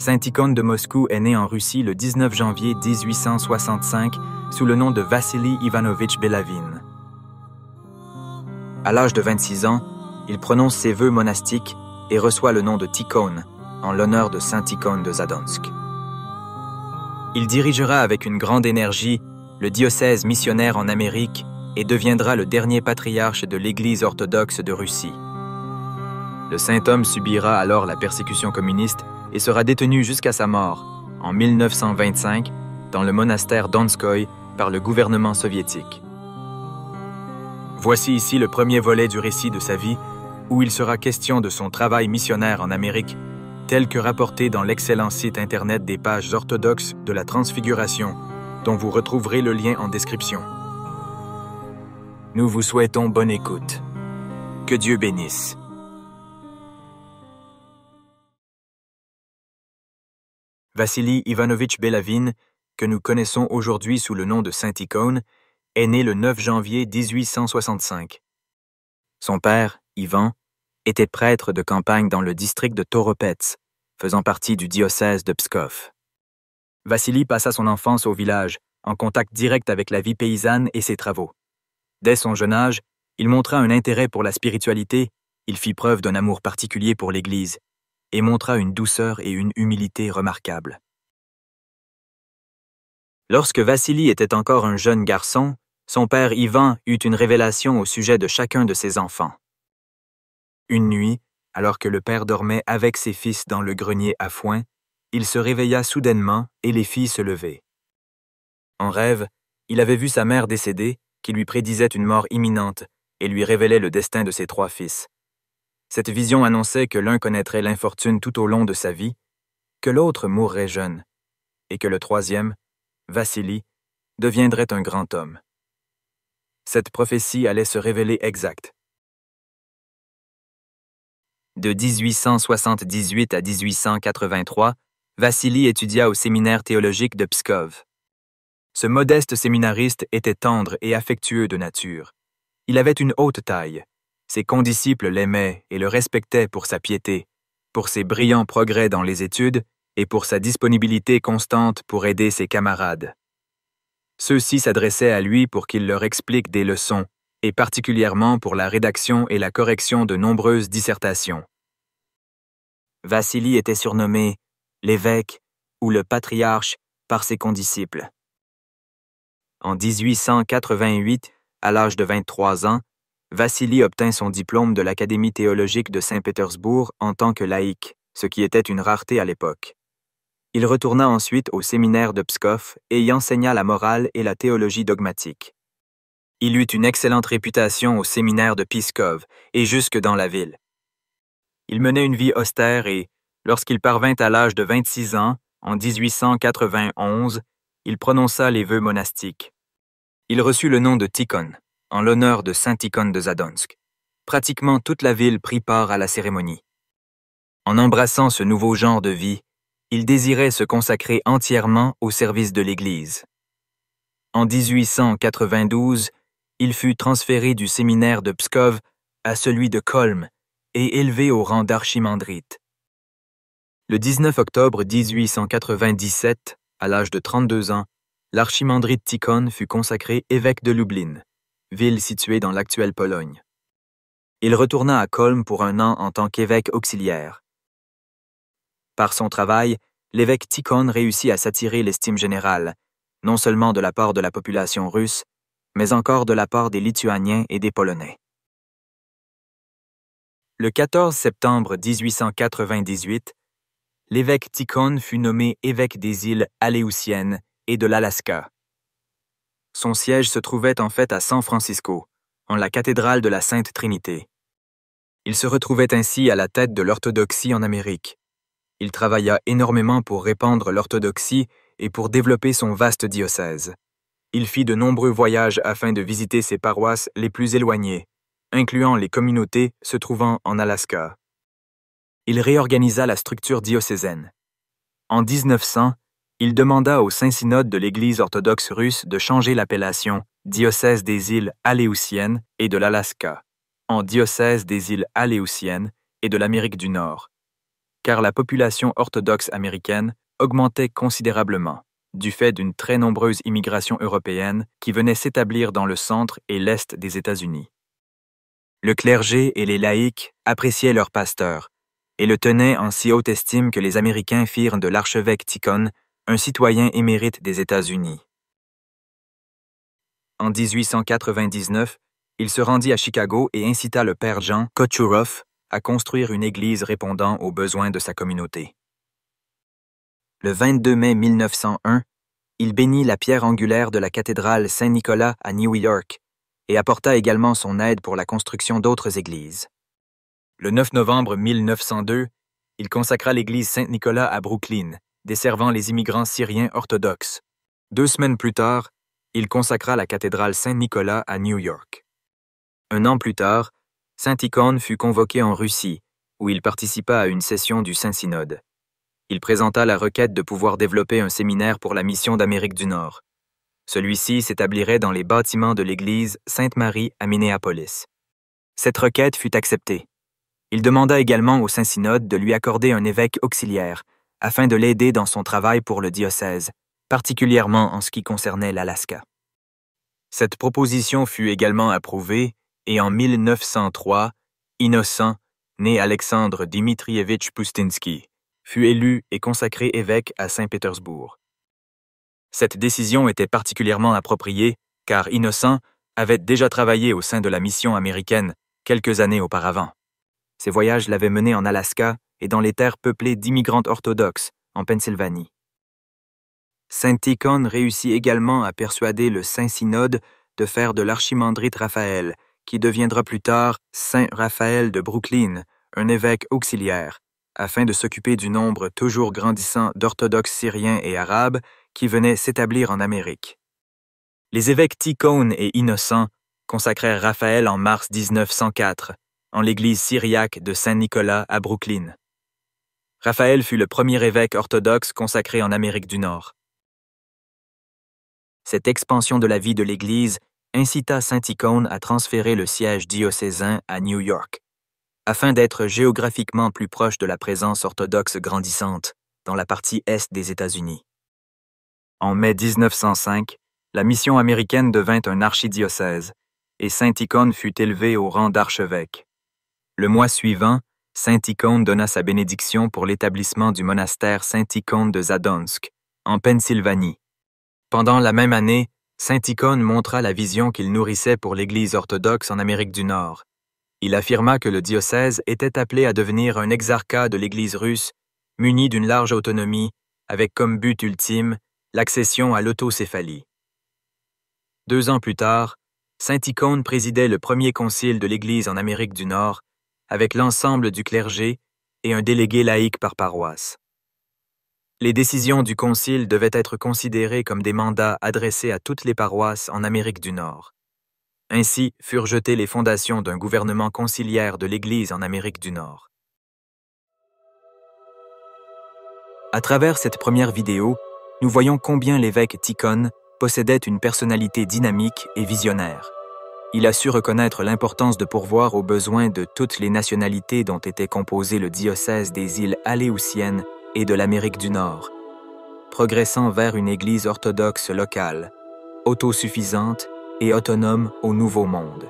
Saint Tikhon de Moscou est né en Russie le 19 janvier 1865 sous le nom de Vassili Ivanovitch Belavin. À l'âge de 26 ans, il prononce ses vœux monastiques et reçoit le nom de Tikhon en l'honneur de Saint Tikhon de Zadonsk. Il dirigera avec une grande énergie le diocèse missionnaire en Amérique et deviendra le dernier patriarche de l'Église orthodoxe de Russie. Le saint homme subira alors la persécution communiste et sera détenu jusqu'à sa mort, en 1925, dans le monastère Donskoï par le gouvernement soviétique. Voici ici le premier volet du récit de sa vie, où il sera question de son travail missionnaire en Amérique, tel que rapporté dans l'excellent site Internet des pages orthodoxes de la Transfiguration, dont vous retrouverez le lien en description. Nous vous souhaitons bonne écoute. Que Dieu bénisse. Vassili Ivanovitch Belavin, que nous connaissons aujourd'hui sous le nom de Saint Tikhon, est né le 9 janvier 1865. Son père, Ivan, était prêtre de campagne dans le district de Toropets, faisant partie du diocèse de Pskov. Vassili passa son enfance au village, en contact direct avec la vie paysanne et ses travaux. Dès son jeune âge, il montra un intérêt pour la spiritualité, il fit preuve d'un amour particulier pour l'Église, et montra une douceur et une humilité remarquables. Lorsque Vassili était encore un jeune garçon, son père Ivan eut une révélation au sujet de chacun de ses enfants. Une nuit, alors que le père dormait avec ses fils dans le grenier à foin, il se réveilla soudainement et les fit se lever. En rêve, il avait vu sa mère décédée, qui lui prédisait une mort imminente et lui révélait le destin de ses 3 fils. Cette vision annonçait que l'un connaîtrait l'infortune tout au long de sa vie, que l'autre mourrait jeune, et que le 3e, Vassili, deviendrait un grand homme. Cette prophétie allait se révéler exacte. De 1878 à 1883, Vassili étudia au séminaire théologique de Pskov. Ce modeste séminariste était tendre et affectueux de nature. Il avait une haute taille. Ses condisciples l'aimaient et le respectaient pour sa piété, pour ses brillants progrès dans les études et pour sa disponibilité constante pour aider ses camarades. Ceux-ci s'adressaient à lui pour qu'il leur explique des leçons, et particulièrement pour la rédaction et la correction de nombreuses dissertations. Vassili était surnommé l'évêque ou le patriarche par ses condisciples. En 1888, à l'âge de 23 ans, Vassili obtint son diplôme de l'Académie théologique de Saint-Pétersbourg en tant que laïc, ce qui était une rareté à l'époque. Il retourna ensuite au séminaire de Pskov et y enseigna la morale et la théologie dogmatique. Il eut une excellente réputation au séminaire de Pskov et jusque dans la ville. Il menait une vie austère et, lorsqu'il parvint à l'âge de 26 ans, en 1891, il prononça les vœux monastiques. Il reçut le nom de Tikhon, en l'honneur de Saint Tikhon de Zadonsk. Pratiquement toute la ville prit part à la cérémonie. En embrassant ce nouveau genre de vie, il désirait se consacrer entièrement au service de l'Église. En 1892, il fut transféré du séminaire de Pskov à celui de Kolm et élevé au rang d'archimandrite. Le 19 octobre 1897, à l'âge de 32 ans, l'archimandrite Tikhon fut consacré évêque de Lublin, ville située dans l'actuelle Pologne. Il retourna à Kolm pour 1 an en tant qu'évêque auxiliaire. Par son travail, l'évêque Tikhon réussit à s'attirer l'estime générale, non seulement de la part de la population russe, mais encore de la part des Lituaniens et des Polonais. Le 14 septembre 1898, l'évêque Tikhon fut nommé évêque des îles Aléoutiennes et de l'Alaska. Son siège se trouvait en fait à San Francisco, en la cathédrale de la Sainte Trinité. Il se retrouvait ainsi à la tête de l'orthodoxie en Amérique. Il travailla énormément pour répandre l'orthodoxie et pour développer son vaste diocèse. Il fit de nombreux voyages afin de visiter ses paroisses les plus éloignées, incluant les communautés se trouvant en Alaska. Il réorganisa la structure diocésaine. En 1900, il demanda au Saint-Synode de l'Église orthodoxe russe de changer l'appellation diocèse des îles Aléoutiennes et de l'Alaska en diocèse des îles Aléoutiennes et de l'Amérique du Nord. car la population orthodoxe américaine augmentait considérablement, du fait d'une très nombreuse immigration européenne qui venait s'établir dans le centre et l'est des États-Unis. Le clergé et les laïcs appréciaient leur pasteur et le tenaient en si haute estime que les Américains firent de l'archevêque Tikhon un citoyen émérite des États-Unis. En 1899, il se rendit à Chicago et incita le père Jean Kochuroff à construire une église répondant aux besoins de sa communauté. Le 22 mai 1901, il bénit la pierre angulaire de la cathédrale Saint-Nicolas à New York et apporta également son aide pour la construction d'autres églises. Le 9 novembre 1902, il consacra l'église Saint-Nicolas à Brooklyn, desservant les immigrants syriens orthodoxes. 2 semaines plus tard, il consacra la cathédrale Saint-Nicolas à New York. 1 an plus tard, saint Tikhon fut convoqué en Russie, où il participa à une session du Saint-Synode. Il présenta la requête de pouvoir développer un séminaire pour la mission d'Amérique du Nord. Celui-ci s'établirait dans les bâtiments de l'église Sainte-Marie à Minneapolis. Cette requête fut acceptée. Il demanda également au Saint-Synode de lui accorder un évêque auxiliaire, afin de l'aider dans son travail pour le diocèse, particulièrement en ce qui concernait l'Alaska. Cette proposition fut également approuvée et en 1903, Innocent, né Alexandre Dmitrievitch Pustinsky, fut élu et consacré évêque à Saint-Pétersbourg. Cette décision était particulièrement appropriée car Innocent avait déjà travaillé au sein de la mission américaine quelques années auparavant. Ses voyages l'avaient mené en Alaska et dans les terres peuplées d'immigrants orthodoxes, en Pennsylvanie. Saint Tikhon réussit également à persuader le Saint-Synode de faire de l'archimandrite Raphaël, qui deviendra plus tard Saint Raphaël de Brooklyn, un évêque auxiliaire, afin de s'occuper du nombre toujours grandissant d'orthodoxes syriens et arabes qui venaient s'établir en Amérique. Les évêques Tikhon et Innocent consacrèrent Raphaël en mars 1904, en l'église syriaque de Saint-Nicolas à Brooklyn. Raphaël fut le premier évêque orthodoxe consacré en Amérique du Nord. Cette expansion de la vie de l'Église incita saint Tikhon à transférer le siège diocésain à New York, afin d'être géographiquement plus proche de la présence orthodoxe grandissante dans la partie est des États-Unis. En mai 1905, la mission américaine devint un archidiocèse, et saint Tikhon fut élevé au rang d'archevêque. Le mois suivant, saint Tikhon donna sa bénédiction pour l'établissement du monastère saint Tikhon de Zadonsk, en Pennsylvanie. Pendant la même année, saint Tikhon montra la vision qu'il nourrissait pour l'Église orthodoxe en Amérique du Nord. Il affirma que le diocèse était appelé à devenir un exarcat de l'Église russe, muni d'une large autonomie, avec comme but ultime l'accession à l'autocéphalie. 2 ans plus tard, saint Tikhon présidait le premier concile de l'Église en Amérique du Nord, avec l'ensemble du clergé et un délégué laïque par paroisse. Les décisions du concile devaient être considérées comme des mandats adressés à toutes les paroisses en Amérique du Nord. Ainsi furent jetées les fondations d'un gouvernement conciliaire de l'Église en Amérique du Nord. À travers cette première vidéo, nous voyons combien l'évêque Tikhon possédait une personnalité dynamique et visionnaire. Il a su reconnaître l'importance de pourvoir aux besoins de toutes les nationalités dont était composé le diocèse des îles Aléoutiennes et de l'Amérique du Nord, progressant vers une Église orthodoxe locale, autosuffisante et autonome au Nouveau Monde.